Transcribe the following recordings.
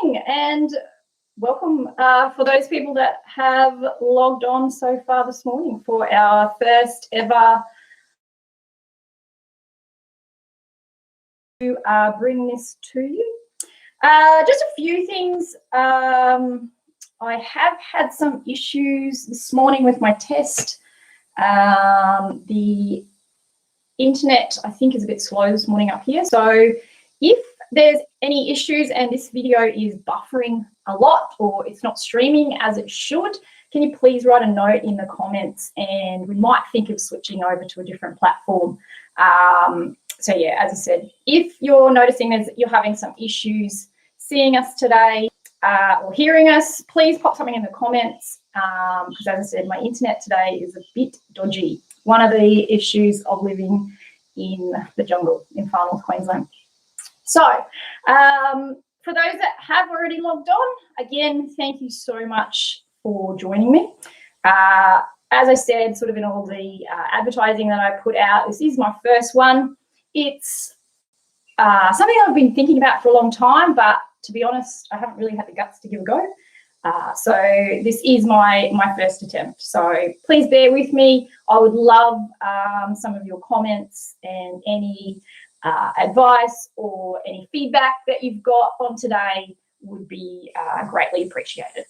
morning and welcome for those people that have logged on so far this morning for our first ever to bring this to you. Just a few things. I have had some issues this morning with my test. The internet, I think, is a bit slow this morning up here. So if there's any issues and this video is buffering a lot or it's not streaming as it should, can you please write a note in the comments and we might think of switching over to a different platform. So yeah, as I said, if you're noticing you're having some issues seeing us today or hearing us, please pop something in the comments because as I said, my internet today is a bit dodgy. One of the issues of living in the jungle in Far North Queensland. So for those that have already logged on, again, thank you so much for joining me. As I said, sort of in all the advertising that I put out, this is my first one. It's something I've been thinking about for a long time, but to be honest, I haven't really had the guts to give a go. So this is my first attempt. So please bear with me. I would love some of your comments and any advice or any feedback that you've got on today would be greatly appreciated.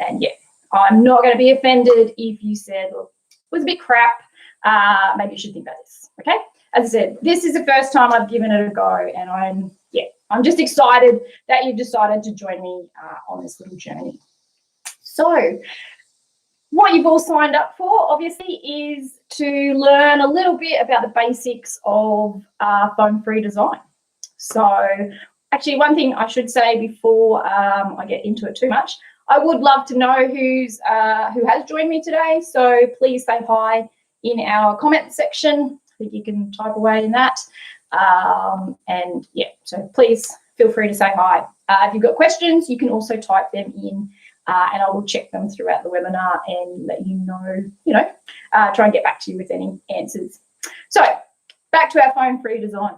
And yeah, I'm not going to be offended if you said, look, it was a bit crap. Maybe you should think about this. Okay. As I said, this is the first time I've given it a go, and I'm just excited that you've decided to join me on this little journey. So what you've all signed up for, obviously, is to learn a little bit about the basics of foam-free design. So actually, one thing I should say before I get into it too much, I would love to know who has joined me today. So please say hi in our comment section. I think you can type away in that. And yeah, so please feel free to say hi. If you've got questions, you can also type them in and I will check them throughout the webinar and let you know, try and get back to you with any answers. So back to our foam-free design.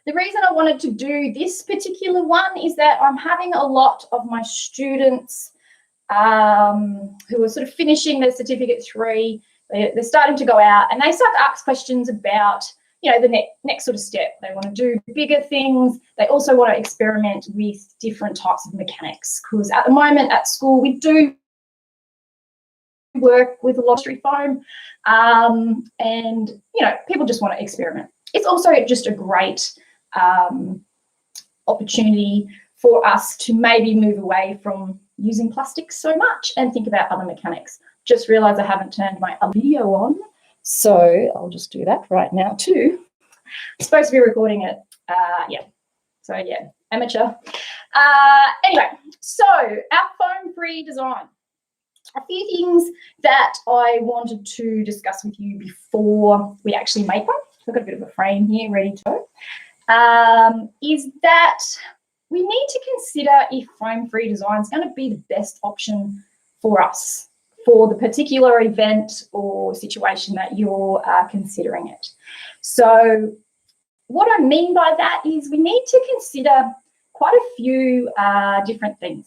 The reason I wanted to do this particular one is that I'm having a lot of my students who are sort of finishing their Certificate 3, they're starting to go out and they start to ask questions about, the next sort of step. They want to do bigger things. They also want to experiment with different types of mechanics because at the moment at school we do work with luxury foam and, people just want to experiment. It's also just a great opportunity for us to maybe move away from using plastics so much and think about other mechanics. Just realised I haven't turned my video on, so I'll just do that right now too. I'm supposed to be recording it, So yeah, amateur. Anyway, so our foam-free design. A few things that I wanted to discuss with you before we actually make one. I've got a bit of a frame here ready to go. Is that we need to consider if foam-free design is going to be the best option for us for the particular event or situation that you're considering it. So what I mean by that is we need to consider quite a few different things.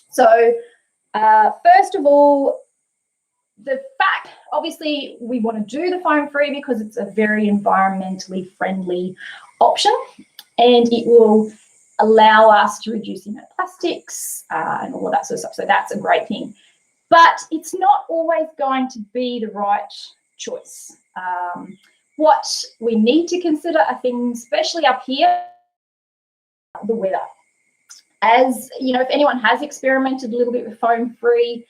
So first of all, the fact, obviously, we want to do the foam-free because it's a very environmentally friendly option and it will allow us to reduce the amount of plastics and all of that sort of stuff. So that's a great thing. But it's not always going to be the right choice. What we need to consider are things, especially up here, the weather. As if anyone has experimented a little bit with foam-free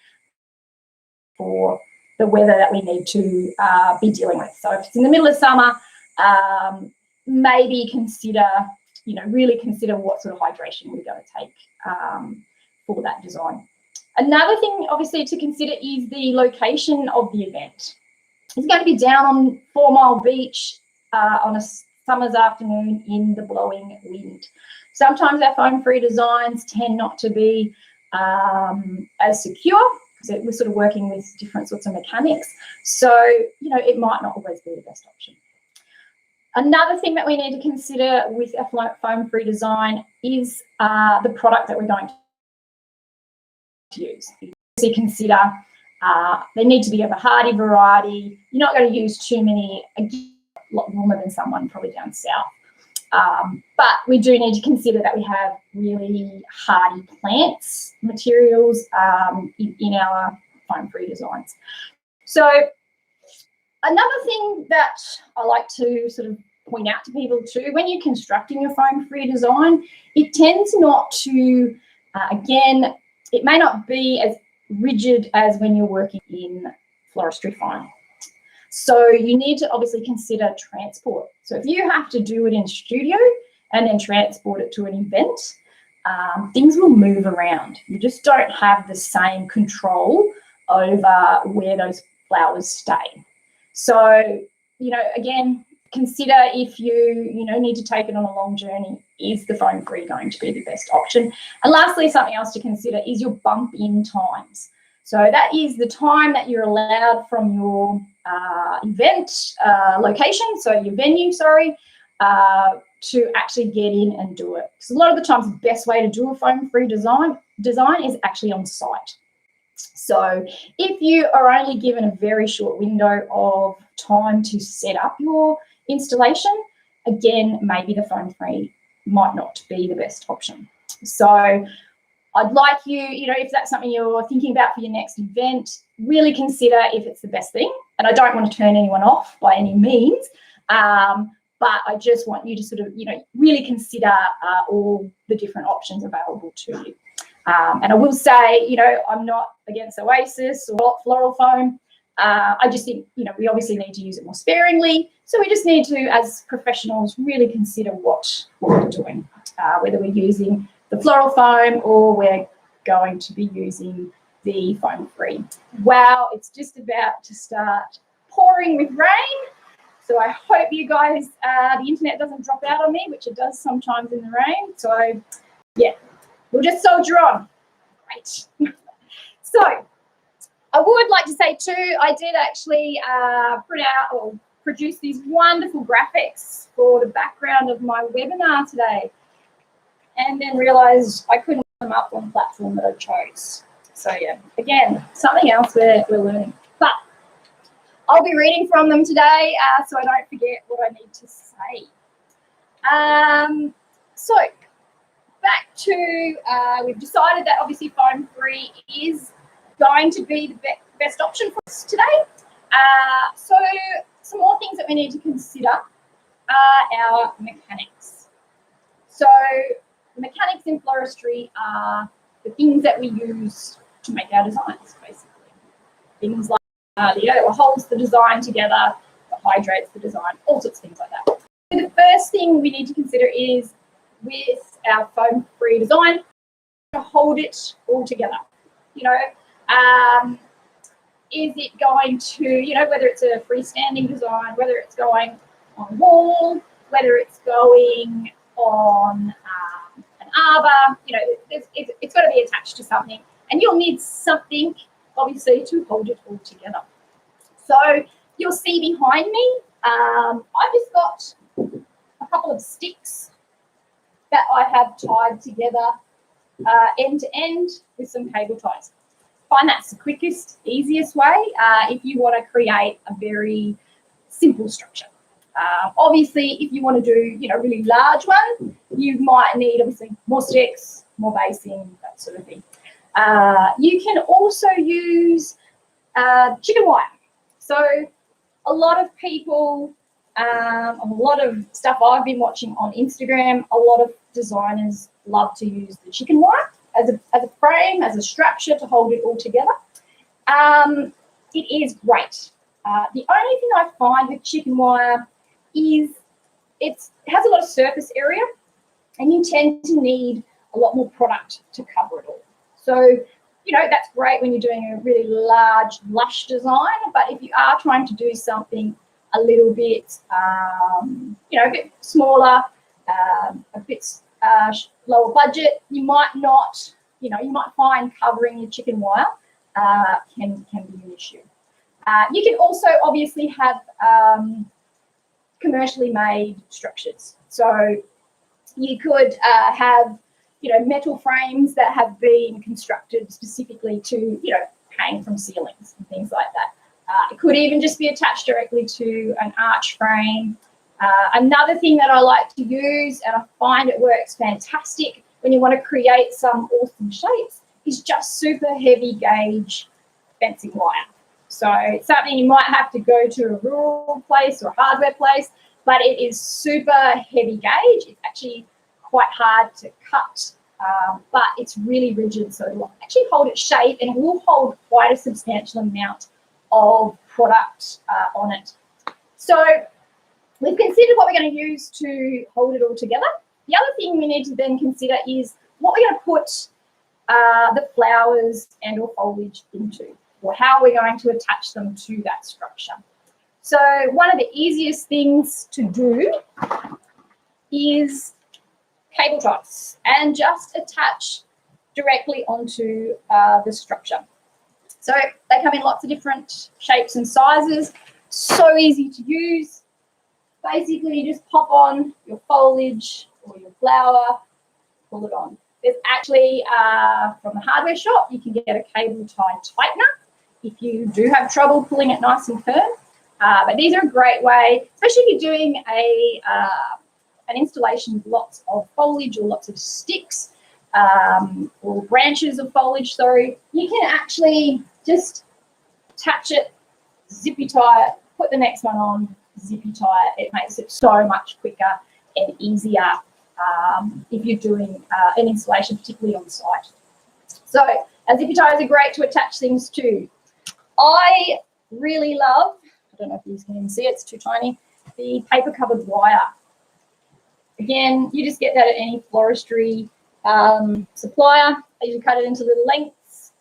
for the weather that we need to be dealing with. So if it's in the middle of summer, maybe consider, really consider what sort of hydration we're going to take for that design. Another thing, obviously, to consider is the location of the event. It's going to be down on 4 Mile Beach on a summer's afternoon in the blowing wind. Sometimes our foam-free designs tend not to be as secure because we're sort of working with different sorts of mechanics. So, it might not always be the best option. Another thing that we need to consider with a foam-free design is the product that we're going to use. So consider they need to be of a hardy variety. You're not going to use too many, a lot warmer than someone probably down south. But we do need to consider that we have really hardy plants, materials in our foam-free designs. So another thing that I like to sort of point out to people too, when you're constructing your foam-free design, it tends not to, again, it may not be as rigid as when you're working in floristry foam. So you need to obviously consider transport. So if you have to do it in studio and then transport it to an event, things will move around. You just don't have the same control over where those flowers stay. So, you know, again, consider if you need to take it on a long journey, is the foam-free going to be the best option? And lastly, something else to consider is your bump-in times. So that is the time that you're allowed from your event location, so your venue, sorry, to actually get in and do it. Because a lot of the times the best way to do a foam-free design is actually on site. So if you are only given a very short window of time to set up your installation, again, maybe the foam-free might not be the best option. So I'd like you, if that's something you're thinking about for your next event, really consider if it's the best thing. And I don't want to turn anyone off by any means, but I just want you to sort of, really consider all the different options available to you. And I will say, I'm not against Oasis or floral foam. I just think, we obviously need to use it more sparingly. So we just need to, as professionals, really consider what we're doing, whether we're using the floral foam or we're going to be using the foam-free. Wow, it's just about to start pouring with rain. So I hope you guys, the internet doesn't drop out on me, which it does sometimes in the rain. So yeah, we'll just soldier on. Great. So I would like to say too, I did actually print out or produce these wonderful graphics for the background of my webinar today, and then realised I couldn't put them up on the platform that I chose. So yeah, again, something else we're learning. But I'll be reading from them today, so I don't forget what I need to say. So back to, we've decided that obviously foam-free is going to be the best option for us today. So some more things that we need to consider are our mechanics. So the mechanics in floristry are the things that we use to make our designs, basically. Things like what holds the design together, what hydrates the design, all sorts of things like that. So the first thing we need to consider is with our foam-free design, to hold it all together. Is it going to, whether it's a freestanding design, whether it's going on a wall, whether it's going on an arbor, it's got to be attached to something, and you'll need something, obviously, to hold it all together. So you'll see behind me, I've just got a couple of sticks that I have tied together end to end with some cable ties. Find that's the quickest, easiest way if you want to create a very simple structure. Obviously, if you want to do, a really large one, you might need obviously more sticks, more basing, that sort of thing. You can also use chicken wire. So a lot of people, a lot of stuff I've been watching on Instagram, a lot of designers love to use the chicken wire as a frame, as a structure to hold it all together. It is great. The only thing I find with chicken wire is it has a lot of surface area, and you tend to need a lot more product to cover it all. So, that's great when you're doing a really large, lush design, but if you are trying to do something a little bit, a bit smaller, a bit lower budget, you might not, you might find covering your chicken wire can be an issue. You can also obviously have commercially made structures. So you could have, metal frames that have been constructed specifically to, hang from ceilings and things like that. It could even just be attached directly to an arch frame. Another thing that I like to use, and I find it works fantastic when you want to create some awesome shapes, is just super heavy gauge fencing wire. So it's something you might have to go to a rural place or a hardware place, but it is super heavy gauge. It's actually quite hard to cut, but it's really rigid, so it'll actually hold its shape and it will hold quite a substantial amount of product on it. So we've considered what we're going to use to hold it all together. The other thing we need to then consider is what we're going to put the flowers and or foliage into, or how we're going to attach them to that structure. So one of the easiest things to do is cable ties and just attach directly onto the structure. So they come in lots of different shapes and sizes, so easy to use. Basically, you just pop on your foliage or your flower, pull it on. There's actually, from the hardware shop, you can get a cable tie tightener if you do have trouble pulling it nice and firm. But these are a great way, especially if you're doing an installation with lots of foliage or lots of sticks or branches of foliage, sorry. You can actually just attach it, zippy tie it, put the next one on, zippy tie it. It makes it so much quicker and easier if you're doing an installation, particularly on site. So zippy ties are great to attach things to. I really love, I don't know if you can even see it, it's too tiny, the paper covered wire. Again, you just get that at any floristry supplier. You can cut it into little lengths,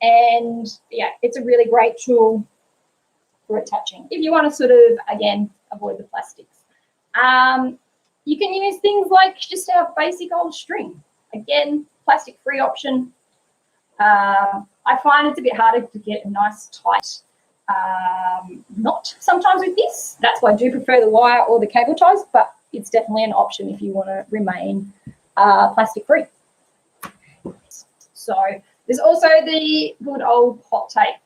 and yeah, it's a really great tool for attaching if you want to sort of, again, avoid the plastics. You can use things like just our basic old string. Again, plastic-free option. I find it's a bit harder to get a nice tight knot sometimes with this. That's why I do prefer the wire or the cable ties, but it's definitely an option if you want to remain plastic-free. So there's also the good old hot tape.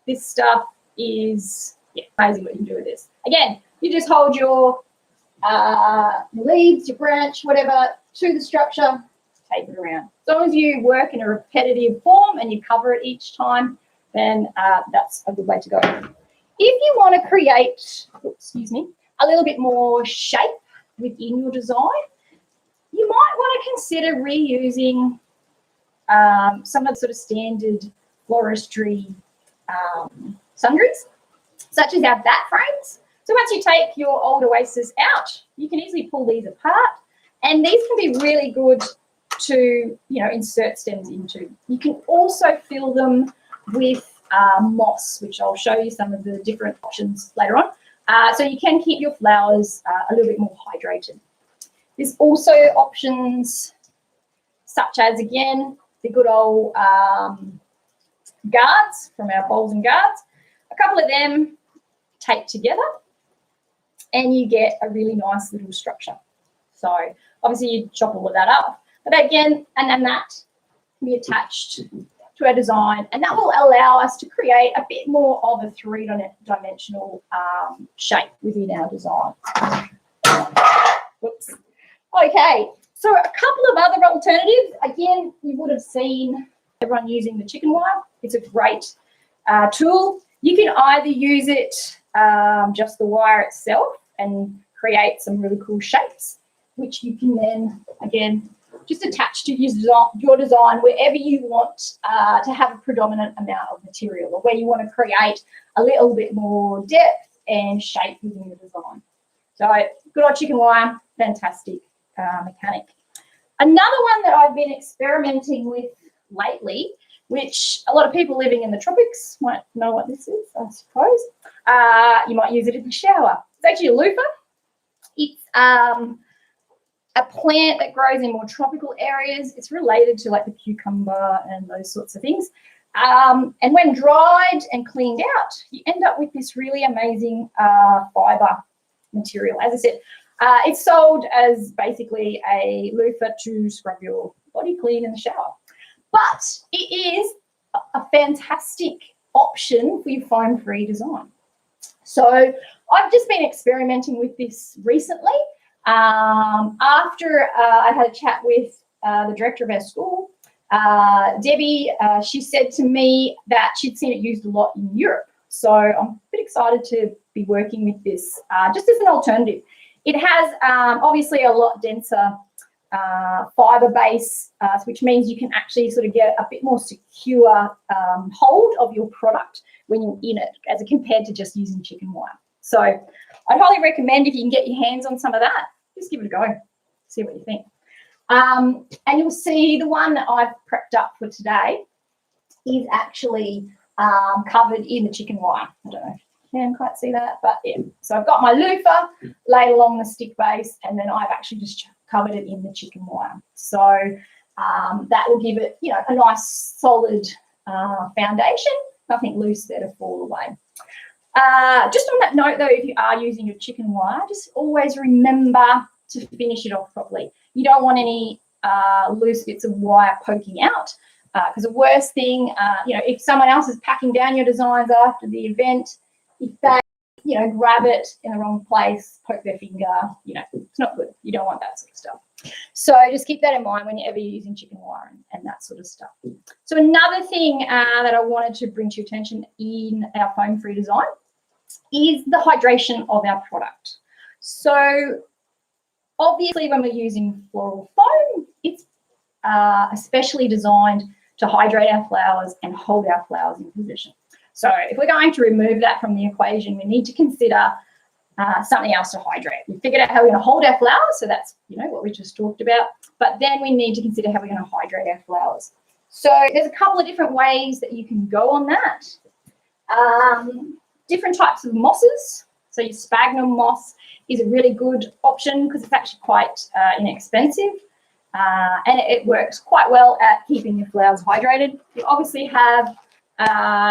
This stuff is amazing what you can do with this. Again, you just hold your leaves, your branch, whatever, to the structure, tape it around. As long as you work in a repetitive form and you cover it each time, then that's a good way to go. If you want to create, a little bit more shape within your design, you might want to consider reusing some of the sort of standard floristry sundries, such as our bat frames. So once you take your old Oasis out, you can easily pull these apart, and these can be really good to, insert stems into. You can also fill them with moss, which I'll show you some of the different options later on. So you can keep your flowers a little bit more hydrated. There's also options such as, again, the good old guards from our bowls and guards. A couple of them taped together, and you get a really nice little structure. So obviously you chop all of that up, but again, and then that can be attached to our design, and that will allow us to create a bit more of a three-dimensional shape within our design. Whoops. Okay, so a couple of other alternatives. Again, you would have seen everyone using the chicken wire. It's a great tool. You can either use it just the wire itself and create some really cool shapes, which you can then, again, just attach to your design wherever you want to have a predominant amount of material, or where you want to create a little bit more depth and shape within the design. So good old chicken wire, fantastic mechanic. Another one that I've been experimenting with lately, which a lot of people living in the tropics might know what this is, I suppose. You might use it in the shower. It's actually a loofah. It's a plant that grows in more tropical areas. It's related to like the cucumber and those sorts of things. And when dried and cleaned out, you end up with this really amazing fibre material. As I said, it's sold as basically a loofah to scrub your body clean in the shower. But it is a fantastic option for your foam-free design. So I've just been experimenting with this recently. After I had a chat with the director of our school, Debbie, she said to me that she'd seen it used a lot in Europe. So I'm a bit excited to be working with this just as an alternative. It has obviously a lot denser fibre base, which means you can actually sort of get a bit more secure hold of your product when you're in it, as compared to just using chicken wire. So I'd highly recommend, if you can get your hands on some of that, just give it a go, see what you think. And you'll see the one that I've prepped up for today is actually covered in the chicken wire. I don't know if you can quite see that, but yeah. So I've got my loofah laid along the stick base, and then I've actually just covered it in the chicken wire. So that will give it, you know, a nice solid foundation, nothing loose there to fall away. Just on that note though, if you are using your chicken wire, just always remember to finish it off properly. You don't want any loose bits of wire poking out, because the worst thing, you know, if someone else is packing down your designs after the event, if they, you know, grab it in the wrong place, poke their finger, you know, it's not good. You don't want that sort of stuff. So just keep that in mind whenever you're using chicken wire and that sort of stuff. So another thing that I wanted to bring to your attention in our foam-free design is the hydration of our product. So obviously when we're using floral foam, it's especially designed to hydrate our flowers and hold our flowers in position. So if we're going to remove that from the equation, we need to consider something else to hydrate. We figured out how we're going to hold our flowers, so that's, you know, what we just talked about. But then we need to consider how we're going to hydrate our flowers. So there's a couple of different ways that you can go on that. Different types of mosses. So your sphagnum moss is a really good option because it's actually quite inexpensive. And it works quite well at keeping your flowers hydrated. You obviously have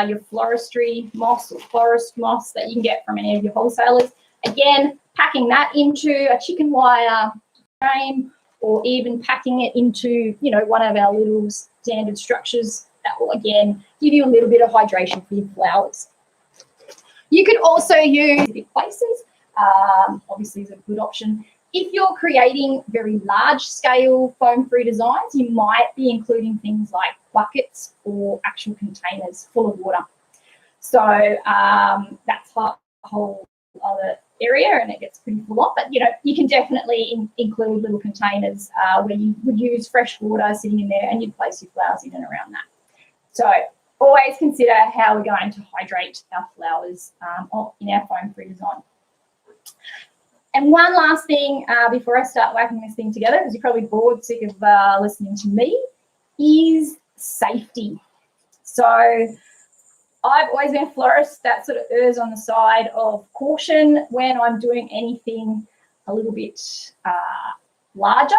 your floristry moss or florist moss that you can get from any of your wholesalers. Again, packing that into a chicken wire frame, or even packing it into, you know, one of our little standard structures, that will again give you a little bit of hydration for your flowers. You could also use big places, obviously is a good option. If you're creating very large scale foam-free designs, you might be including things like buckets or actual containers full of water. So that's a whole other area and it gets pretty full on, but you know, you can definitely include little containers where you would use fresh water sitting in there and you'd place your flowers in and around that. So always consider how we're going to hydrate our flowers in our foam-free design. And one last thing before I start whacking this thing together, because you're probably bored, sick of listening to me, is safety. So I've always been a florist that sort of errs on the side of caution when I'm doing anything a little bit larger.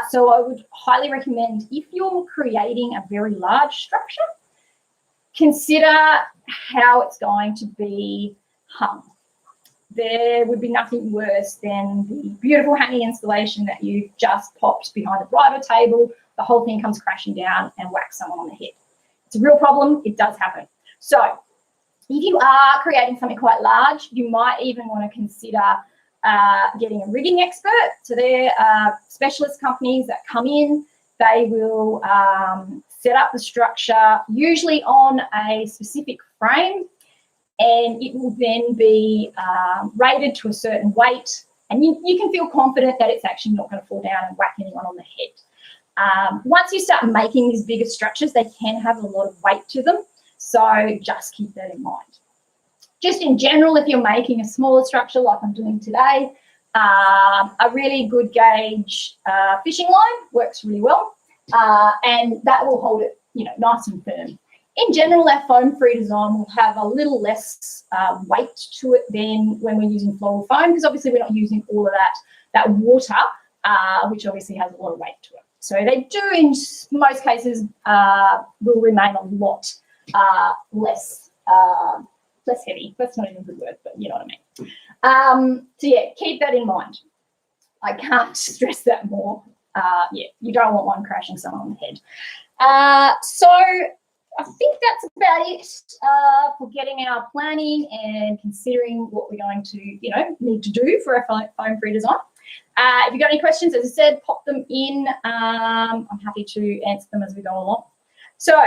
So I would highly recommend, if you're creating a very large structure, consider how it's going to be hung. There would be nothing worse than the beautiful hanging installation that you just popped behind the driver table. The whole thing comes crashing down and whacks someone on the head. It's a real problem. It does happen. So if you are creating something quite large, you might even want to consider getting a rigging expert. So they're specialist companies that come in. They will set up the structure, usually on a specific frame, and it will then be rated to a certain weight, and you can feel confident that it's actually not going to fall down and whack anyone on the head. Once you start making these bigger structures, they can have a lot of weight to them, so just keep that in mind. Just in general, if you're making a smaller structure like I'm doing today, a really good gauge fishing line works really well, and that will hold it, you know, nice and firm. In general, our foam-free design will have a little less weight to it than when we're using floral foam, because obviously we're not using all of that water, which obviously has a lot of weight to it. So they do, in most cases, will remain a lot less. less heavy. That's not even a good word, but you know what I mean. So yeah, keep that in mind. I can't stress that more. Yeah, you don't want one crashing someone on the head. So I think that's about it for getting our planning and considering what we're going to, need to do for our foam-free design. If you've got any questions, as I said, pop them in. I'm happy to answer them as we go along. So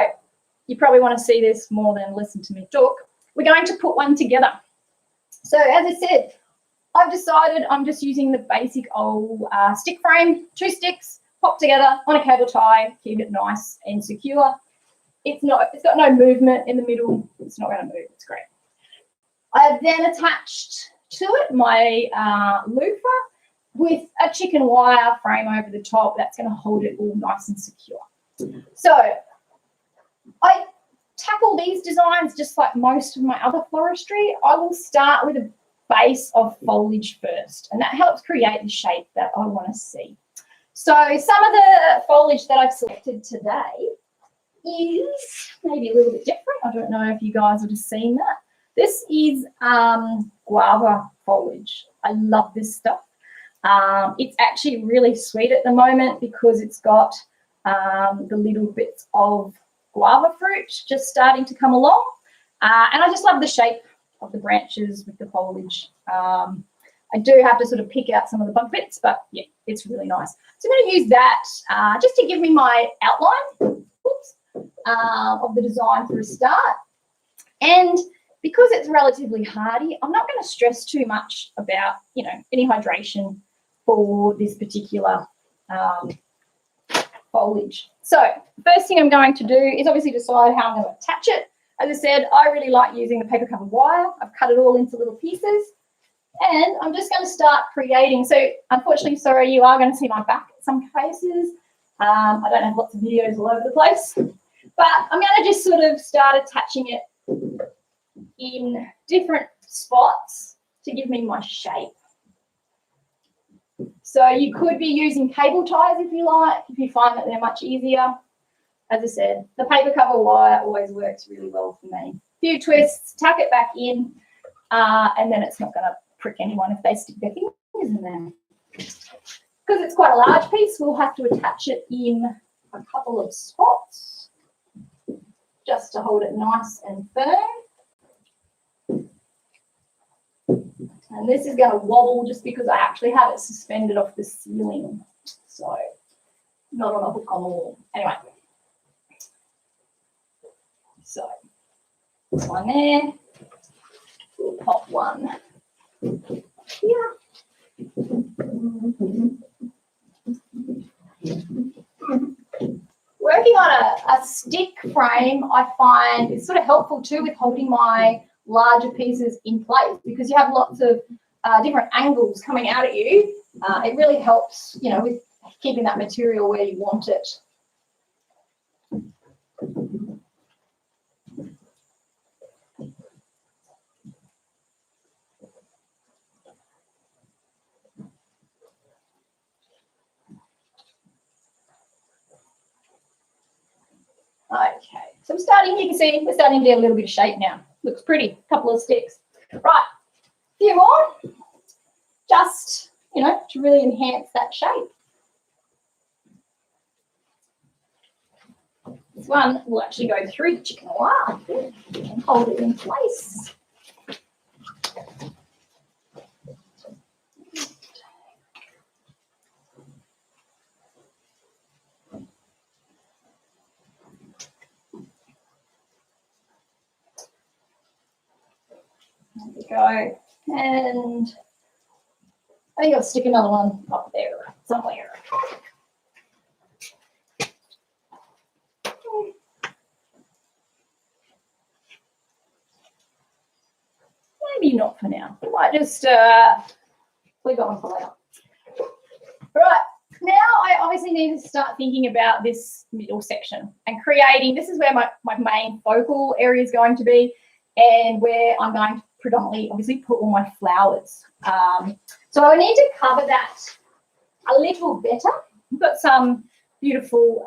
you probably want to see this more than listen to me talk. We're going to put one together. So as I said, I've decided I'm just using the basic old stick frame, 2 sticks, pop together on a cable tie, keep it nice and secure. It's got no movement in the middle. It's not going to move. It's great. I've then attached to it my loofah with a chicken wire frame over the top. That's going to hold it all nice and secure. So I tackle these designs just like most of my other floristry. I will start with a base of foliage first, and that helps create the shape that I want to see. So some of the foliage that I've selected today is maybe a little bit different. I don't know if you guys would have seen that. This is guava foliage. I love this stuff. It's actually really sweet at the moment because it's got the little bits of guava fruit just starting to come along. And I just love the shape of the branches with the foliage. I do have to sort of pick out some of the bug bits, but yeah, it's really nice. So I'm going to use that just to give me my outline of the design for a start. And because it's relatively hardy, I'm not going to stress too much about, any hydration for this particular foliage. So first thing I'm going to do is obviously decide how I'm going to attach it. As I said, I really like using the paper covered wire. I've cut it all into little pieces. And I'm just going to start creating. So unfortunately, sorry, you are going to see my back in some cases. I don't have lots of videos all over the place. But I'm going to just sort of start attaching it in different spots to give me my shape. So you could be using cable ties if you like, if you find that they're much easier. As I said, the paper cover wire always works really well for me. A few twists, tuck it back in, and then it's not going to prick anyone if they stick their fingers in there. Because it's quite a large piece, we'll have to attach it in a couple of spots just to hold it nice and firm. And this is going to wobble just because I actually have it suspended off the ceiling. So not on a hook on the wall. Anyway. So one there. We'll pop one here. Working on a stick frame, I find it's sort of helpful too with holding my larger pieces in place because you have lots of different angles coming out at you. It really helps, with keeping that material where you want it. Okay, so I'm starting, you can see we're starting to get a little bit of shape now. Looks pretty, couple of sticks. Right, a few more, just, to really enhance that shape. This one will actually go through the chicken wire and hold it in place. There we go. And I think I'll stick another one up there somewhere. Maybe not for now. We might just click on and pull out. Right, now I obviously need to start thinking about this middle section and creating, this is where my main focal area is going to be and where I'm going to predominantly obviously put all my flowers. So I need to cover that a little better. I've got some beautiful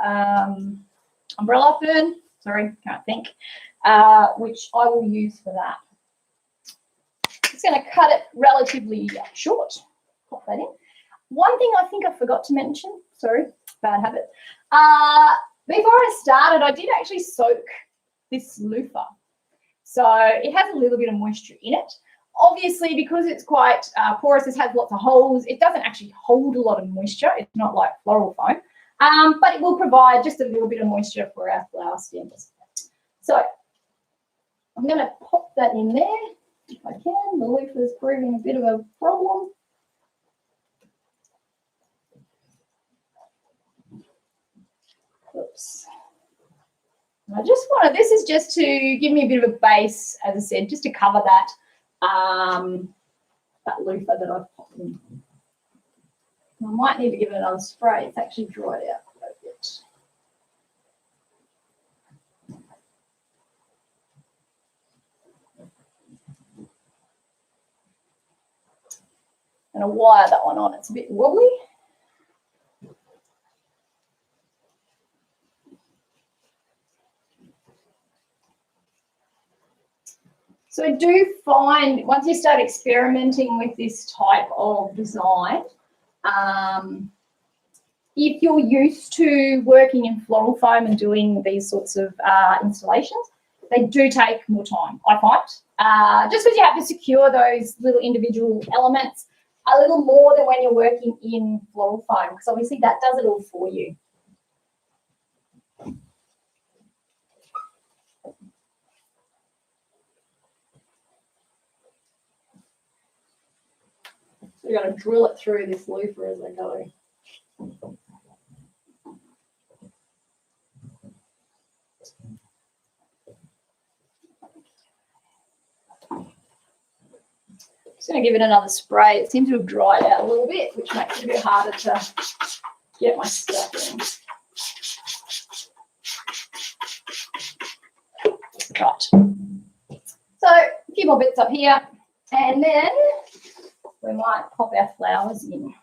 umbrella fern, sorry, can't think, which I will use for that. going to cut it relatively short. Pop that in. One thing I think I forgot to mention, sorry, bad habit. Before I started, I did actually soak this loofah. So it has a little bit of moisture in it. Obviously, because it's quite porous, it has lots of holes, it doesn't actually hold a lot of moisture. It's not like floral foam, but it will provide just a little bit of moisture for our flower stems. So I'm going to pop that in there if I can. The loofah is proving a bit of a problem. Oops. I just want to, this is just to give me a bit of a base, as I said, just to cover that, that loofah that I've popped in. I might need to give it another spray. It's actually dried out quite a bit. And I'll wire that one on. It's a bit wobbly. So I do find once you start experimenting with this type of design, if you're used to working in floral foam and doing these sorts of installations, they do take more time, I find. Just because you have to secure those little individual elements a little more than when you're working in floral foam, because obviously that does it all for you. So we're going to drill it through this loofah as I go. Just going to give it another spray. It seems to have dried out a little bit, which makes it a bit harder to get my stuff in. Right. So a few more bits up here, and then we might pop our flowers in.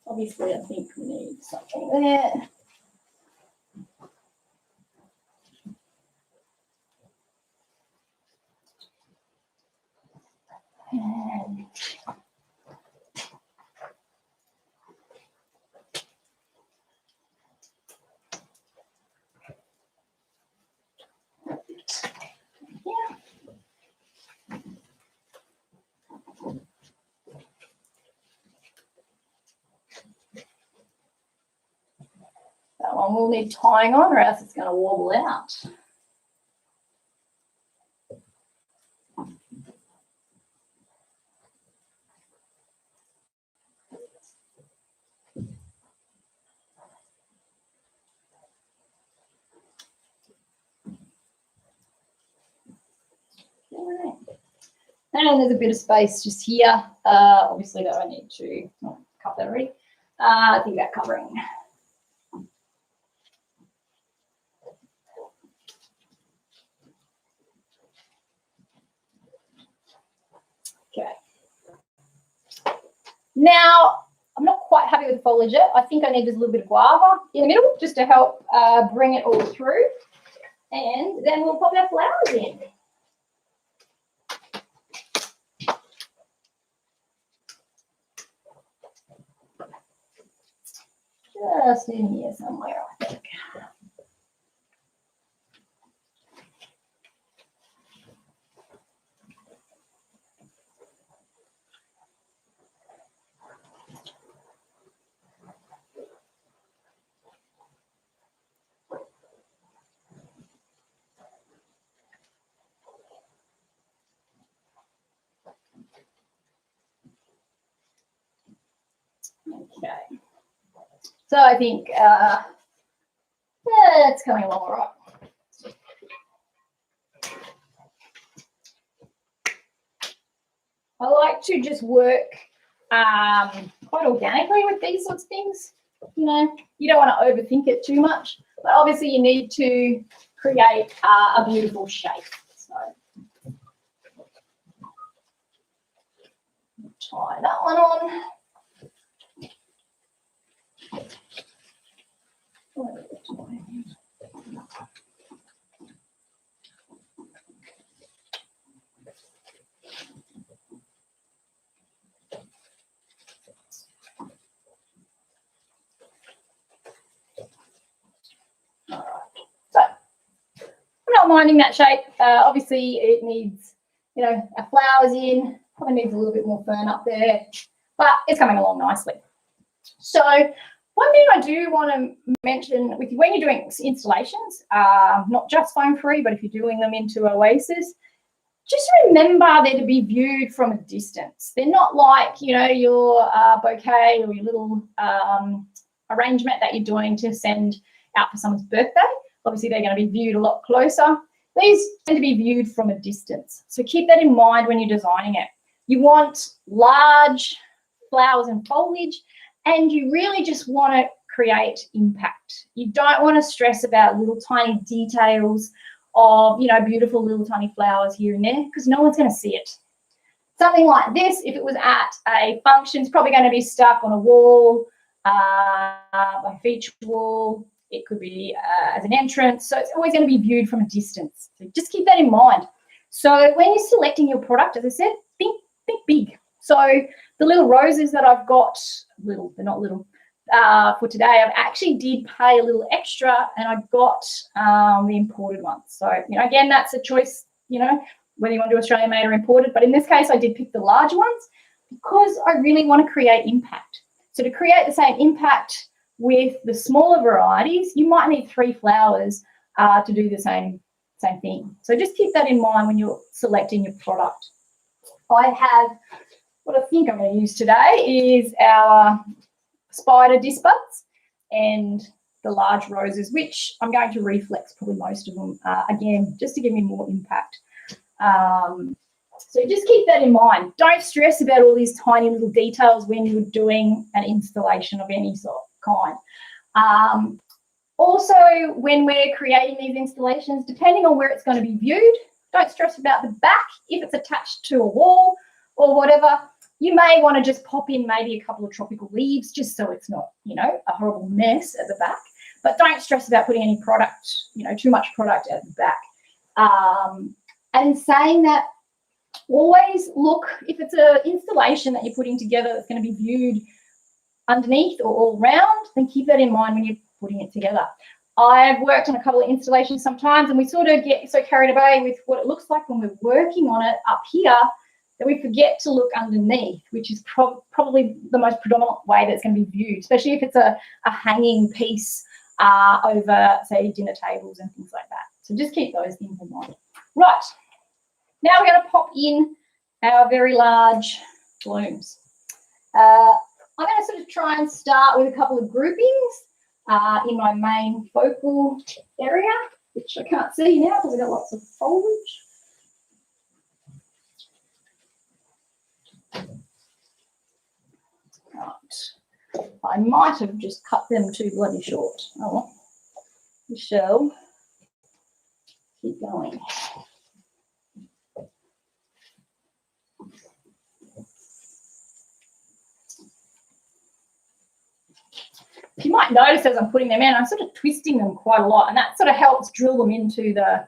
Obviously, I think we need something there. And that one will need tying on, or else it's going to wobble out. And there's a bit of space just here. Obviously, that I need to cut that already. I think about covering. Okay. Now, I'm not quite happy with the foliage yet. I think I need just a little bit of guava in the middle just to help bring it all through. And then we'll pop our flowers in. Just in here somewhere, I think. Okay. So I think it's coming along all right. I like to just work quite organically with these sorts of things. You know, you don't want to overthink it too much, but obviously you need to create a beautiful shape. So tie that one on. not minding that shape. Obviously, it needs, you know, our flowers in. Probably needs a little bit more fern up there, but it's coming along nicely. So one thing I do want to mention with you when you're doing installations, not just foam free, but if you're doing them into Oasis, just remember they're to be viewed from a distance. They're not like, you know, your bouquet or your little arrangement that you're doing to send out for someone's birthday. Obviously, they're going to be viewed a lot closer. These tend to be viewed from a distance. So keep that in mind when you're designing it. You want large flowers and foliage, and you really just want to create impact. You don't want to stress about little tiny details of, you know, beautiful little tiny flowers here and there, because no one's going to see it. Something like this, if it was at a function, it's probably going to be stuck on a wall, a feature wall. It could be as an entrance. So it's always going to be viewed from a distance. So just keep that in mind. So when you're selecting your product, as I said, think big. So the little roses that I've got, little, they're not little, for today, I actually did pay a little extra, and I got the imported ones. So, you know, again, that's a choice, you know, whether you want to do Australian made or imported. But in this case, I did pick the large ones because I really want to create impact. So to create the same impact with the smaller varieties, you might need 3 flowers to do the same thing. So just keep that in mind when you're selecting your product. I have, what I think I'm going to use today is our spider disbuds and the large roses, which I'm going to reflex probably most of them, again, just to give me more impact. So just keep that in mind. Don't stress about all these tiny little details when you're doing an installation of any sort kind. Also, when we're creating these installations, depending on where it's going to be viewed, don't stress about the back. If it's attached to a wall or whatever, you may want to just pop in maybe a couple of tropical leaves just so it's not, you know, a horrible mess at the back. But don't stress about putting any product, you know, too much product at the back. And saying that, always look, if it's an installation that you're putting together that's going to be viewed underneath or all round, then keep that in mind when you're putting it together. I've worked on a couple of installations sometimes, and we sort of get so carried away with what it looks like when we're working on it up here that we forget to look underneath, which is probably the most predominant way that's going to be viewed, especially if it's a hanging piece over, say, dinner tables and things like that. So just keep those things in mind. Right, now we're going to pop in our very large blooms. I'm going to sort of try and start with a couple of groupings in my main focal area, which I can't see now because I've got lots of foliage. Right. I might have just cut them too bloody short. Oh well. We shall keep going. You might notice as I'm putting them in, I'm sort of twisting them quite a lot, and that sort of helps drill them into the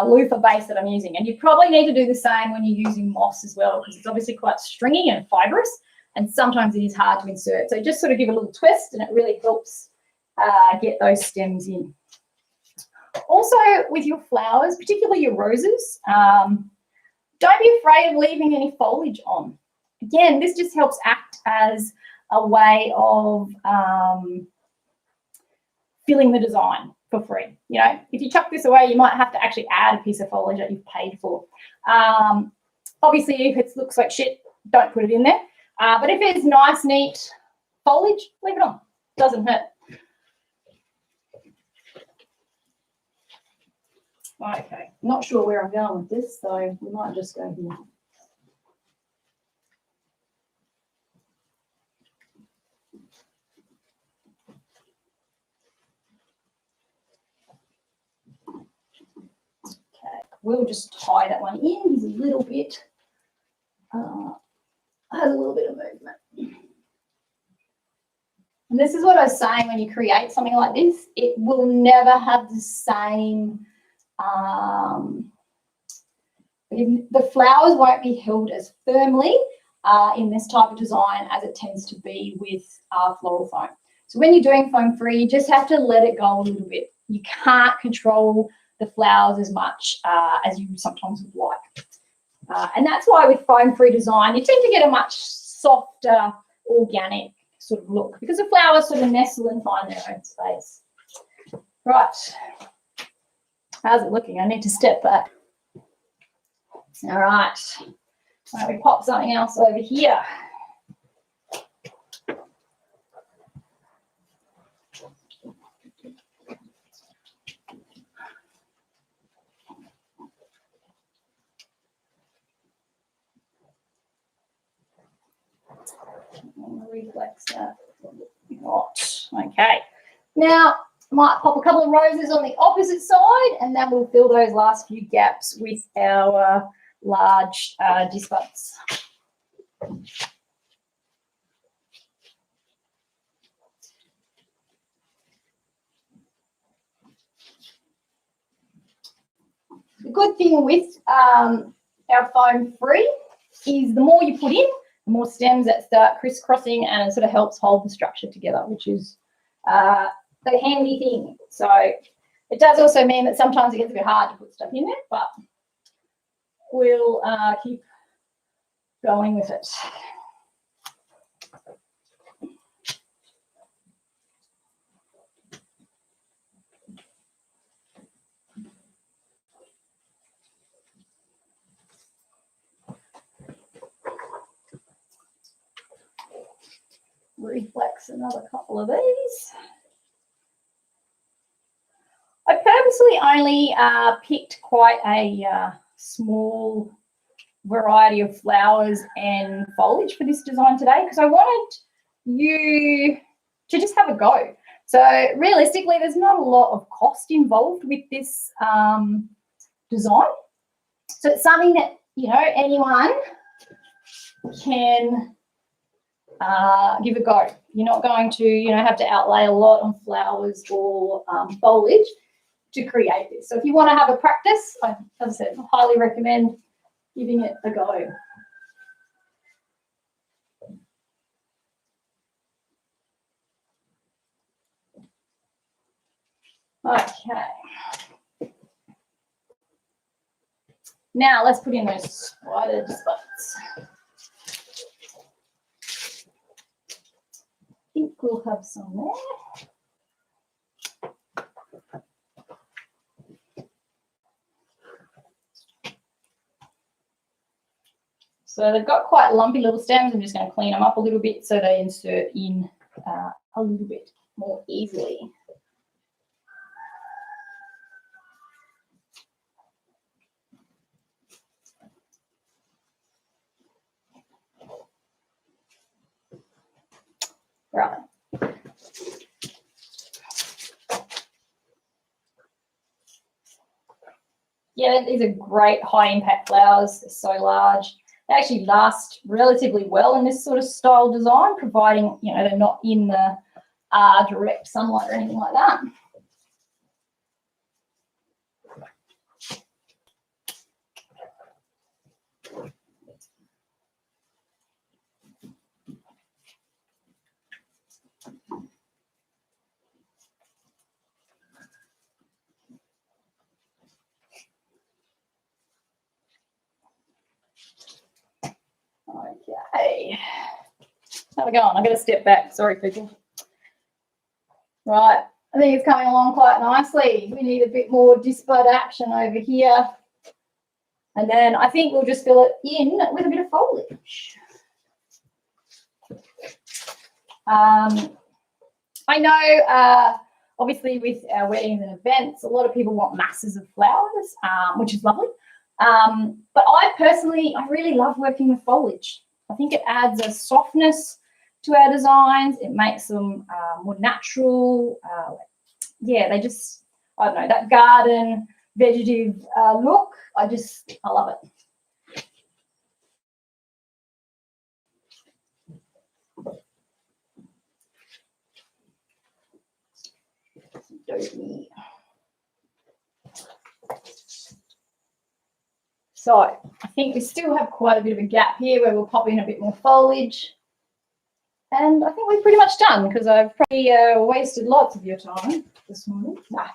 loofah base that I'm using. And you probably need to do the same when you're using moss as well, because it's obviously quite stringy and fibrous, and sometimes it is hard to insert. So just sort of give a little twist, and it really helps get those stems in. Also, with your flowers, particularly your roses, don't be afraid of leaving any foliage on. Again, this just helps act as a way of filling the design for free. You know, if you chuck this away, you might have to actually add a piece of foliage that you've paid for. Obviously, if it looks like shit, don't put it in there. But if it's nice, neat foliage, leave it on. Doesn't hurt. Okay, not sure where I'm going with this, so we might just go here. We'll just tie that one in. He's a little bit, has a little bit of movement. And this is what I was saying, when you create something like this, it will never have the same, the flowers won't be held as firmly in this type of design as it tends to be with floral foam. So when you're doing foam free, you just have to let it go a little bit. You can't control the flowers as much as you sometimes would like. And that's why with foam-free design, you tend to get a much softer, organic sort of look because the flowers sort of nestle and find their own space. Right. How's it looking? I need to step back. All right. All right, we pop something else over here. Reflex that. Not. Okay. Now, I might pop a couple of roses on the opposite side, and then we'll fill those last few gaps with our large disc buds. The good thing with our foam free is the more you put in, the more stems that start crisscrossing, and it sort of helps hold the structure together, which is the handy thing. So it does also mean that sometimes it gets a bit hard to put stuff in there, but we'll keep going with it. Reflex another couple of these. I purposely only picked quite a small variety of flowers and foliage for this design today because I wanted you to just have a go. So realistically, there's not a lot of cost involved with this design. So it's something that, you know, anyone can give a go. You're not going to, you know, have to outlay a lot on flowers or foliage to create this. So if you want to have a practice, as I said, I highly recommend giving it a go. Okay. Now let's put in those spider spots. I think we'll have some there. So they've got quite lumpy little stems. I'm just going to clean them up a little bit so they insert in a little bit more easily. Right. Yeah, these are great high impact flowers. They're so large. They actually last relatively well in this sort of style design, providing, you know, they're not in the direct sunlight or anything like that. Okay. How are we going? I'm going to step back. Sorry, people. Right. I think it's coming along quite nicely. We need a bit more disc bud action over here. And then I think we'll just fill it in with a bit of foliage. I know, obviously, with our weddings and events, a lot of people want masses of flowers, which is lovely. But I really love working with foliage. I think it adds a softness to our designs. It makes them more natural. Yeah, they just, I don't know, that garden vegetative look, I love it. So I think we still have quite a bit of a gap here where we'll pop in a bit more foliage. And I think we're pretty much done because I've probably wasted lots of your time this morning. Nah.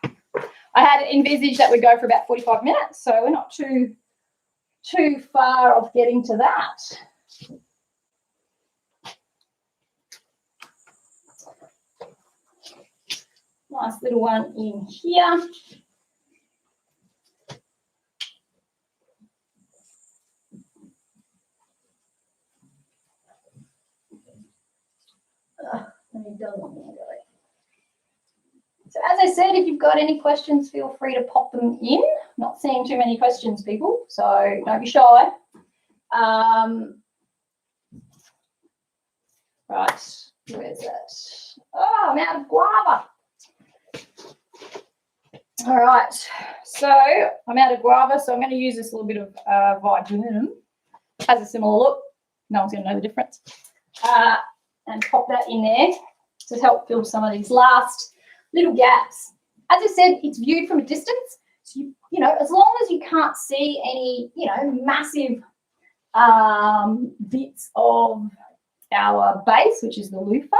I had envisaged that we'd go for about 45 minutes, so we're not too far off getting to that. Nice little one in here. So as I said, if you've got any questions, feel free to pop them in. Not seeing too many questions, people, so don't be shy. Right, where's that? Oh, I'm out of guava. All right, so I'm out of guava, so I'm going to use this little bit of viburnum. Has a similar look. No one's going to know the difference. And pop that in there to help fill some of these last little gaps. As I said, it's viewed from a distance. So, you know, as long as you can't see any, you know, massive bits of our base, which is the loofah,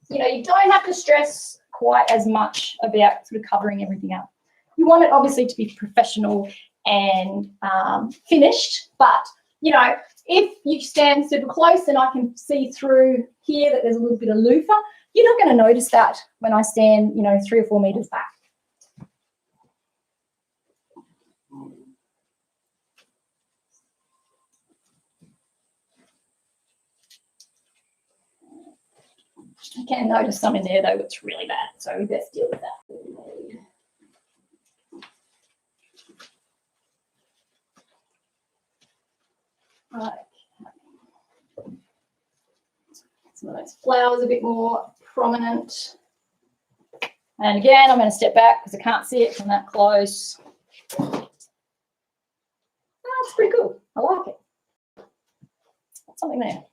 you know, you don't have to stress quite as much about sort of covering everything up. You want it obviously to be professional and finished, but, you know, if you stand super close and I can see through here that there's a little bit of loofah, you're not going to notice that when I stand, you know, 3 or 4 meters back. You can notice some in there though, it's really bad, so we best deal with that. Right. Some of those flowers a bit more prominent. And again, I'm going to step back because I can't see it from that close. Oh, it's pretty cool. I like it. Got something there.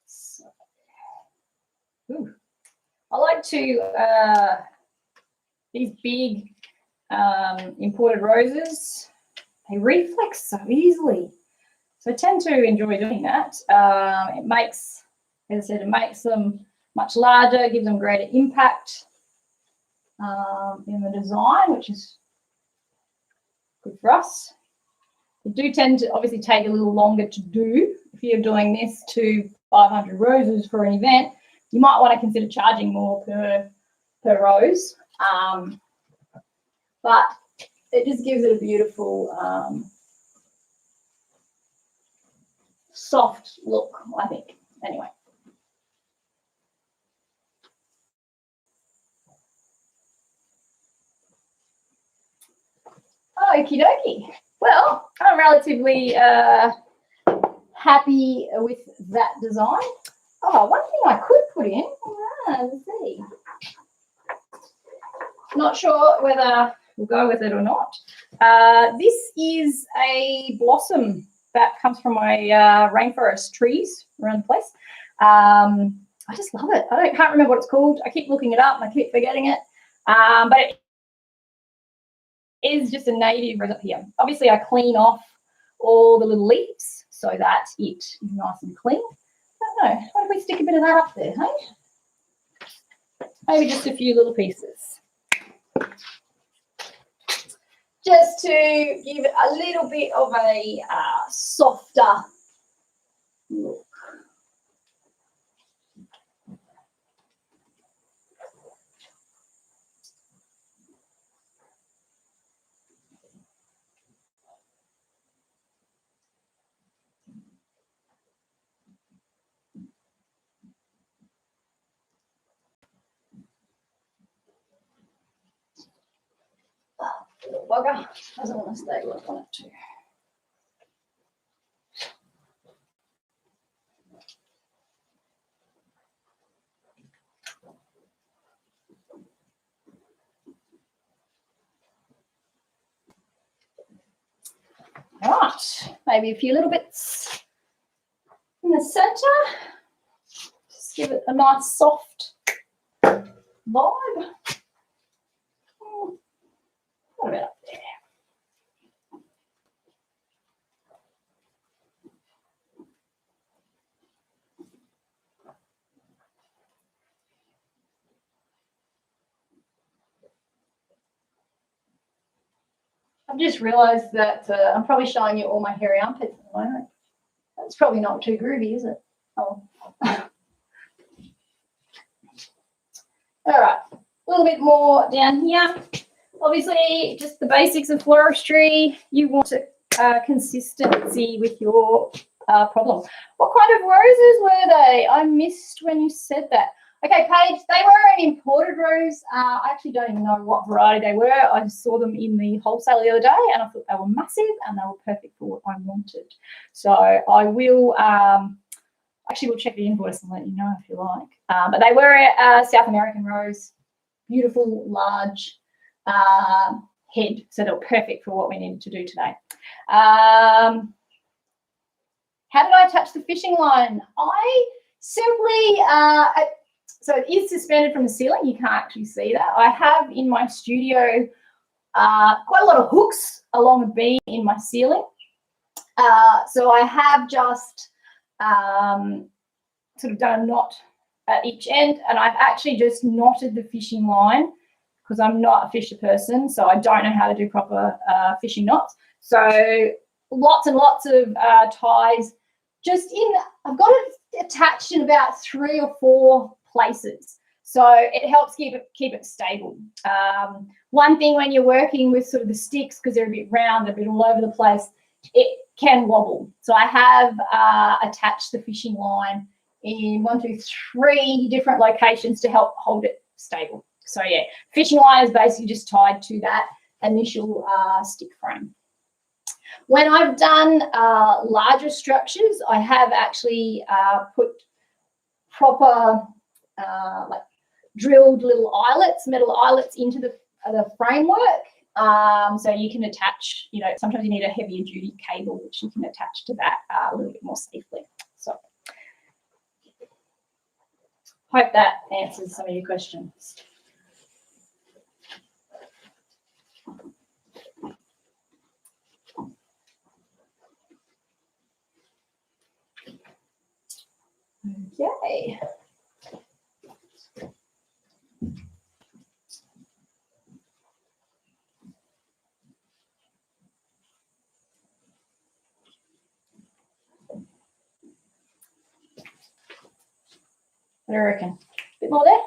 So, I like to, these big imported roses, they reflex so easily. So I tend to enjoy doing that. It makes, as I said, it makes them much larger, gives them greater impact in the design, which is good for us. They do tend to obviously take a little longer to do. If you're doing this to 500 roses for an event, you might want to consider charging more per rose. But it just gives it a beautiful soft look, I think. Anyway. Okie dokie. Well, I'm relatively happy with that design. Oh, one thing I could put in, let's see. Not sure whether we'll go with it or not. This is a blossom that comes from my rainforest trees around the place. I just love it. I can't remember what it's called. I keep looking it up and I keep forgetting it. But it is just a native rose up here. Obviously, I clean off all the little leaves so that it is nice and clean. I don't know. What if we stick a bit of that up there, hey? Maybe just a few little pieces. Just to give it a little bit of a softer look. Little bugger doesn't want to stay where I want it to. Right, maybe a few little bits in the center. Just give it a nice soft vibe. What about up there? I've just realised that I'm probably showing you all my hairy armpits at the moment. That's probably not too groovy, is it? Oh. All right, a little bit more down here. Obviously, just the basics of floristry. You want consistency with your problem. What kind of roses were they? I missed when you said that. Okay, Paige, they were an imported rose. I actually don't even know what variety they were. I saw them in the wholesale the other day and I thought they were massive and they were perfect for what I wanted. So I will, actually we'll check the invoice and let you know if you like. But they were a South American rose, beautiful, large head. So they were perfect for what we needed to do today. How did I attach the fishing line? I simply, so it is suspended from the ceiling. You can't actually see that. I have in my studio quite a lot of hooks along a beam in my ceiling. So I have just sort of done a knot at each end, and I've actually just knotted the fishing line because I'm not a fisher person, so I don't know how to do proper fishing knots. So lots and lots of ties. I've got it attached in about 3 or 4 places, so it helps keep it stable. One thing when you're working with sort of the sticks, because they're a bit round, they're a bit all over the place, it can wobble. So I have attached the fishing line in 1, 2, 3 different locations to help hold it stable. So yeah, fishing line is basically just tied to that initial stick frame. When I've done larger structures, I have actually put proper like drilled little eyelets, metal eyelets into the framework. So you can attach, you know, sometimes you need a heavier duty cable, which you can attach to that a little bit more safely. So hope that answers some of your questions. Okay. What do you reckon? A bit more there?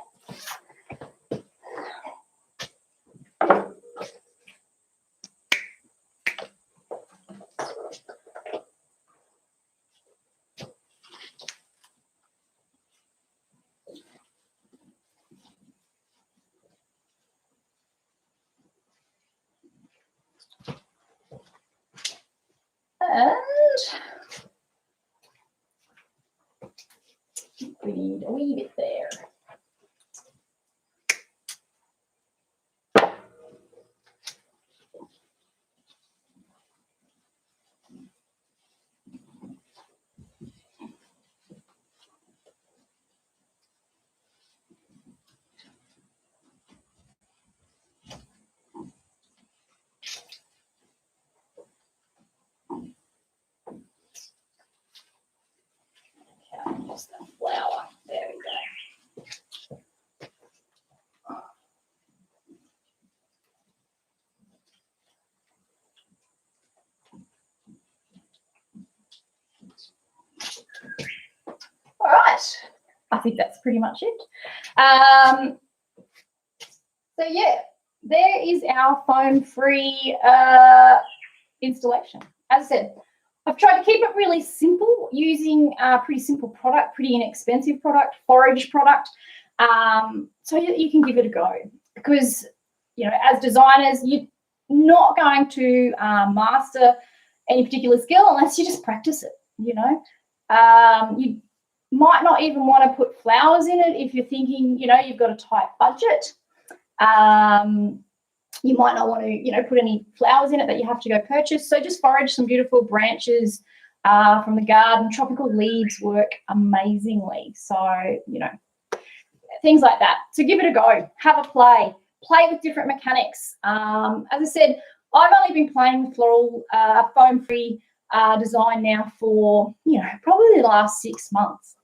And we need a wee bit there. Just the flower. There we go. All right. I think that's pretty much it. So yeah, there is our foam-free installation. As I said, I've tried to keep it really simple, using a pretty simple product, pretty inexpensive product, forage product, so you can give it a go. Because, you know, as designers, you're not going to master any particular skill unless you just practice it, you know. You might not even want to put flowers in it if you're thinking, you know, you've got a tight budget. You might not want to, you know, put any flowers in it that you have to go purchase. So just forage some beautiful branches from the garden. Tropical leaves work amazingly. So, you know, things like that. So give it a go. Have a play. Play with different mechanics. As I said, I've only been playing with floral foam-free design now for, you know, probably the last 6 months.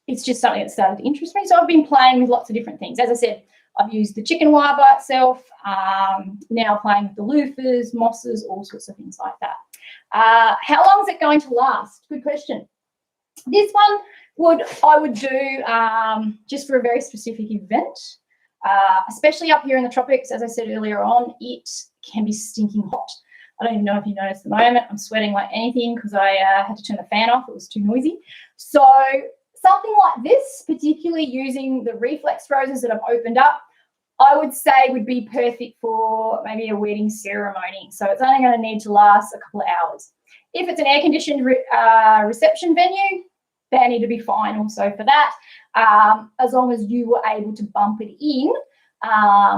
It's just something that started to interest me. So I've been playing with lots of different things. As I said, I've used the chicken wire by itself, now playing with the loofahs, mosses, all sorts of things like that. How long is it going to last? Good question. This one I would do just for a very specific event, especially up here in the tropics. As I said earlier on, it can be stinking hot. I don't even know if you noticed at the moment, I'm sweating like anything because I had to turn the fan off. It was too noisy. So something like this, particularly using the reflex roses that I've opened up, I would say would be perfect for maybe a wedding ceremony. So it's only going to need to last a couple of hours. If it's an air-conditioned reception venue, they need to be fine also for that, as long as you were able to bump it in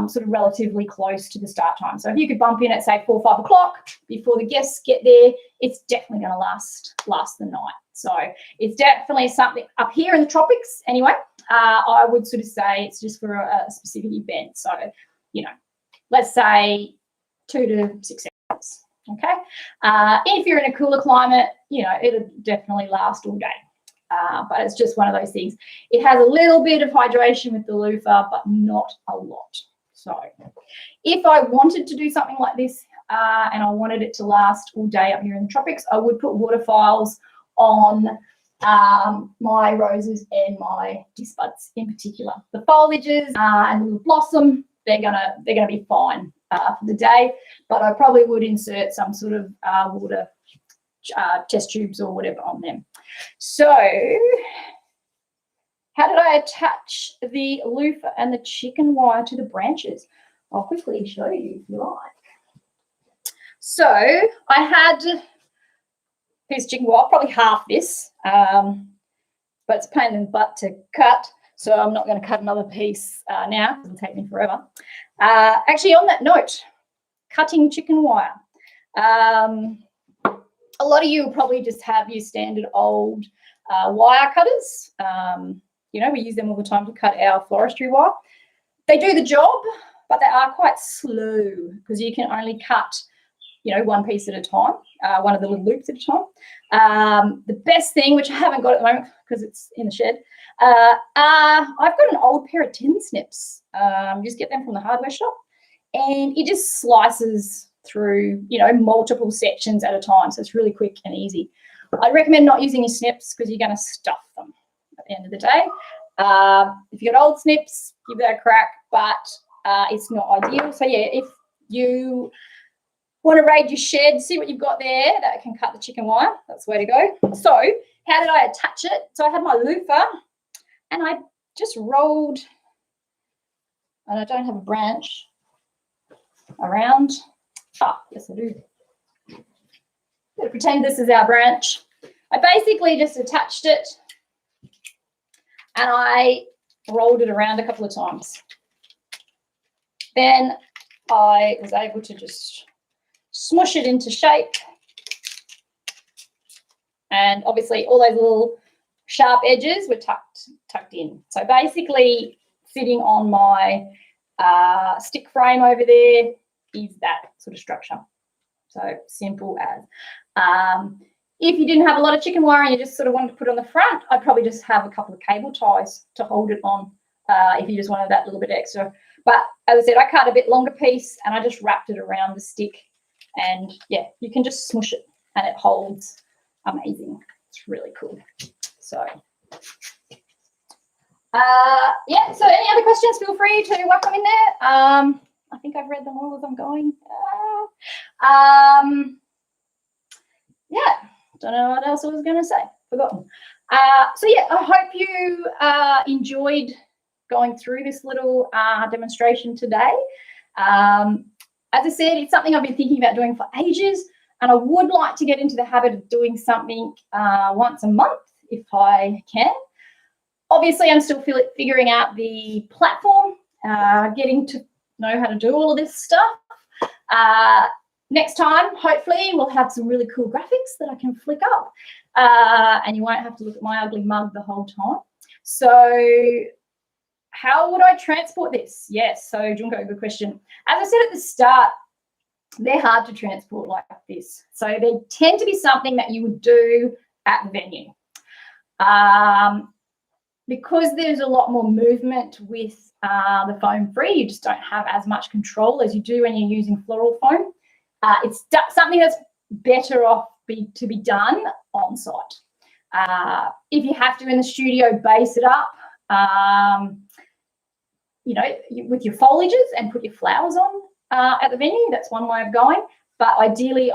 sort of relatively close to the start time. So if you could bump in at, say, 4 or 5 o'clock before the guests get there, it's definitely going to last the night. So it's definitely something up here in the tropics anyway. I would sort of say it's just for a specific event. So, you know, let's say 2 to 6 hours, okay? If you're in a cooler climate, you know, it'll definitely last all day. But it's just one of those things. It has a little bit of hydration with the loofah, but not a lot. So if I wanted to do something like this and I wanted it to last all day up here in the tropics, I would put water files on my roses and my disc buds in particular. The foliages and the blossom, they're gonna be fine for the day, but I probably would insert some sort of water test tubes or whatever on them. So how did I attach the loofah and the chicken wire to the branches? I'll quickly show you if you like. So I had a piece of chicken wire, probably half this, but it's a pain in the butt to cut, so I'm not going to cut another piece now. It'll take me forever. Actually, on that note, cutting chicken wire. A lot of you will probably just have your standard old wire cutters. You know, we use them all the time to cut our forestry wire. They do the job, but they are quite slow because you can only cut, you know, one piece at a time, one of the little loops at a time. The best thing, which I haven't got at the moment because it's in the shed, I've got an old pair of tin snips. Just get them from the hardware shop, and it just slices through, you know, multiple sections at a time. So it's really quick and easy. I'd recommend not using your snips because you're going to stuff them at the end of the day. If you've got old snips, give that a crack, but it's not ideal. So yeah, if you want to raid your shed, see what you've got there that can cut the chicken wire, that's the way to go. So how did I attach it? So I had my loofah and I just rolled, and I don't have a branch around. Yes, I do. I'm going to pretend this is our branch. I basically just attached it and I rolled it around a couple of times. Then I was able to just smush it into shape. And obviously all those little sharp edges were tucked in. So basically sitting on my stick frame over there is that sort of structure. So simple as. If you didn't have a lot of chicken wire and you just sort of wanted to put it on the front, I'd probably just have a couple of cable ties to hold it on if you just wanted that little bit extra. But as I said, I cut a bit longer piece and I just wrapped it around the stick, and yeah, you can just smush it and it holds amazing. It's really cool. So yeah, so any other questions, feel free to whack them in there. I think I've read them all as I'm going. Yeah, don't know what else I was going to say. Forgotten. So yeah, I hope you enjoyed going through this little demonstration today. As I said, it's something I've been thinking about doing for ages, and I would like to get into the habit of doing something once a month if I can. Obviously, I'm still figuring out the platform, getting to know how to do all of this stuff. Next time, hopefully, we'll have some really cool graphics that I can flick up, and you won't have to look at my ugly mug the whole time. So how would I transport this? Yes, so Junko, good question. As I said at the start, they're hard to transport like this. So they tend to be something that you would do at the venue. because there's a lot more movement with the foam free, you just don't have as much control as you do when you're using floral foam. It's something that's better off to be done on site. If you have to in the studio, base it up, with your foliages and put your flowers on at the venue. That's one way of going. But ideally,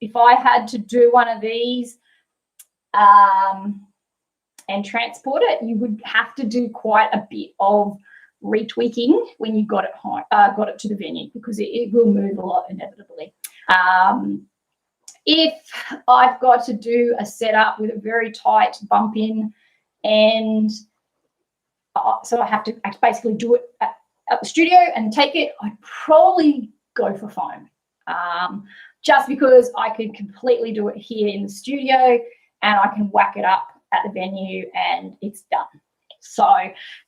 if I had to do one of these and transport it, you would have to do quite a bit of retweaking when you got it to the venue, because it will move a lot inevitably. If I've got to do a setup with a very tight bump in, and so I have to basically do it at the studio and take it, I'd probably go for foam, just because I could completely do it here in the studio and I can whack it up at the venue and it's done. So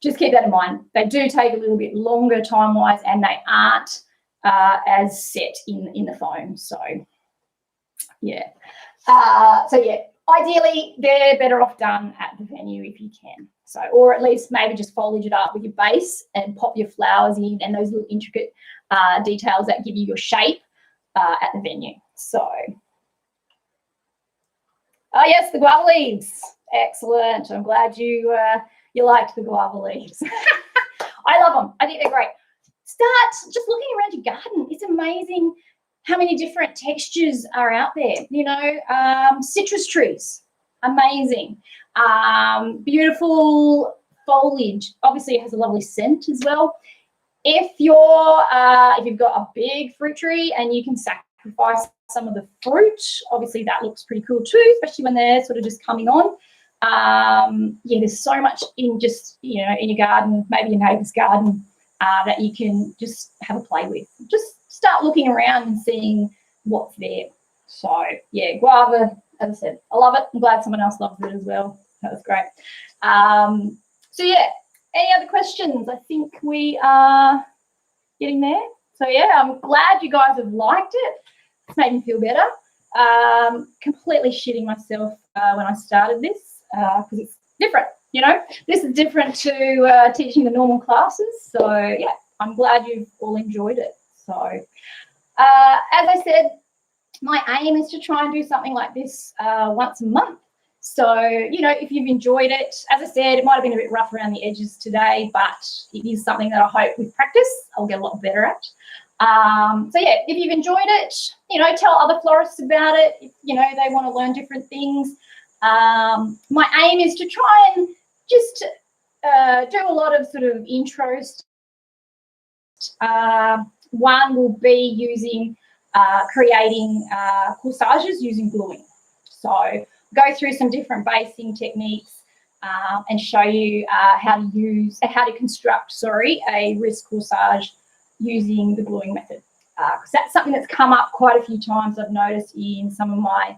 just keep that in mind. They do take a little bit longer time-wise, and they aren't as set in the foam. So yeah. Ideally, they're better off done at the venue if you can. So, or at least maybe just foliage it up with your base and pop your flowers in and those little intricate details that give you your shape at the venue. So, oh yes, the guava leaves. Excellent. I'm glad you liked the guava leaves. I love them. I think they're great. Start just looking around your garden. It's amazing how many different textures are out there. Citrus trees, amazing. Beautiful foliage. Obviously, it has a lovely scent as well. If you've got a big fruit tree and you can sacrifice some of the fruit, obviously that looks pretty cool too, especially when they're sort of just coming on. There's so much in in your garden, maybe your neighbour's garden, that you can just have a play with. Just start looking around and seeing what's there. So yeah, guava, as I said, I love it. I'm glad someone else loves it as well. That was great. So yeah, any other questions? I think we are getting there. So yeah, I'm glad you guys have liked it. It's made me feel better. Completely shitting myself when I started this, because it's different. This is different to teaching the normal classes. So yeah, I'm glad you've all enjoyed it. So as I said, my aim is to try and do something like this once a month. So, if you've enjoyed it, as I said, it might have been a bit rough around the edges today, but it is something that I hope with practice I'll get a lot better at. So yeah, if you've enjoyed it, tell other florists about it. If, they want to learn different things. My aim is to try and just do a lot of sort of intros. One will be using creating corsages using gluing. So go through some different basing techniques and show you how to construct a wrist corsage using the gluing method. Because that's something that's come up quite a few times. I've noticed in some of my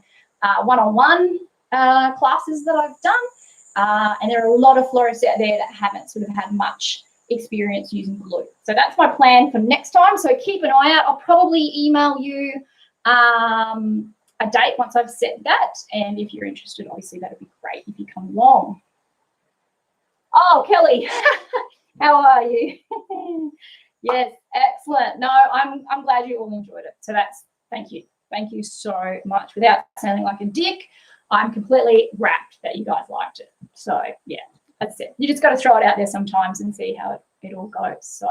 one-on-one classes that I've done, and there are a lot of florists out there that haven't sort of had much experience using glue. So that's my plan for next time. So keep an eye out. I'll probably email you a date once I've set that. And if you're interested, obviously that'd be great if you come along. Oh, Kelly, how are you? Yes, excellent. No, I'm glad you all enjoyed it. So thank you. Thank you so much. Without sounding like a dick, I'm completely rapt that you guys liked it. So yeah, that's it. You just got to throw it out there sometimes and see how it all goes. So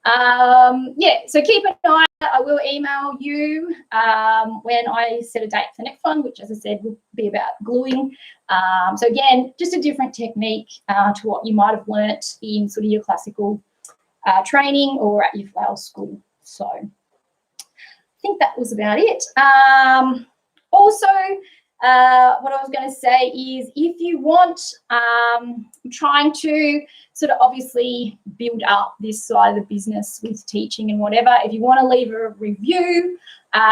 so keep an eye out. I will email you when I set a date for the next one, which, as I said, will be about gluing. So again, just a different technique to what you might have learnt in sort of your classical training or at your flower school. So I think that was about it. Also, what I was going to say is, if you want, trying to sort of obviously build up this side of the business with teaching and whatever, if you want to leave a review,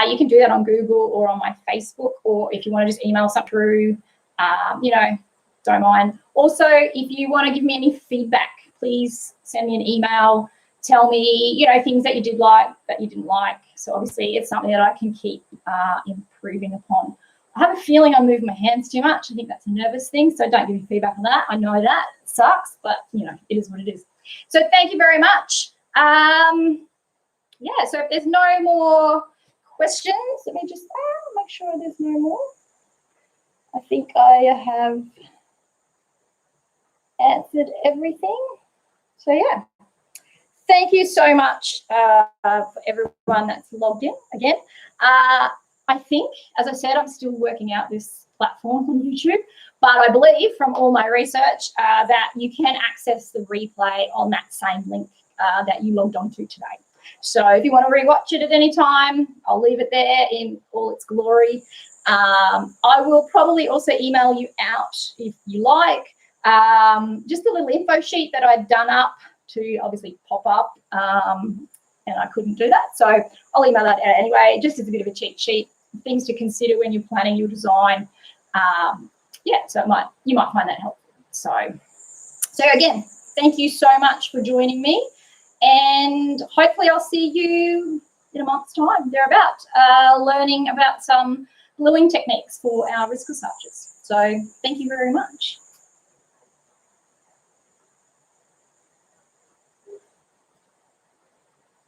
you can do that on Google or on my Facebook, or if you want to just email something through, don't mind. Also, if you want to give me any feedback, please send me an email. Tell me, things that you did like, that you didn't like. So obviously it's something that I can keep improving upon. I have a feeling I move my hands too much. I think that's a nervous thing, so don't give me feedback on that. I know that. sucks, but you know, it is what it is. So thank you very much. Yeah, so if there's no more questions, let me just make sure there's no more. I think I have answered everything. So yeah, thank you so much for everyone that's logged in again. I think, as I said, I'm still working out this platform on YouTube, but I believe from all my research that you can access the replay on that same link that you logged on to today. So if you want to rewatch it at any time, I'll leave it there in all its glory. I will probably also email you out, if you like, just a little info sheet that I'd done up to obviously pop up, and I couldn't do that. So I'll email that out anyway, just as a bit of a cheat sheet, things to consider when you're planning your design. Yeah, so you might find that helpful. So again, thank you so much for joining me, and hopefully I'll see you in a month's time, thereabout, learning about some gluing techniques for our wrist corsages. So thank you very much.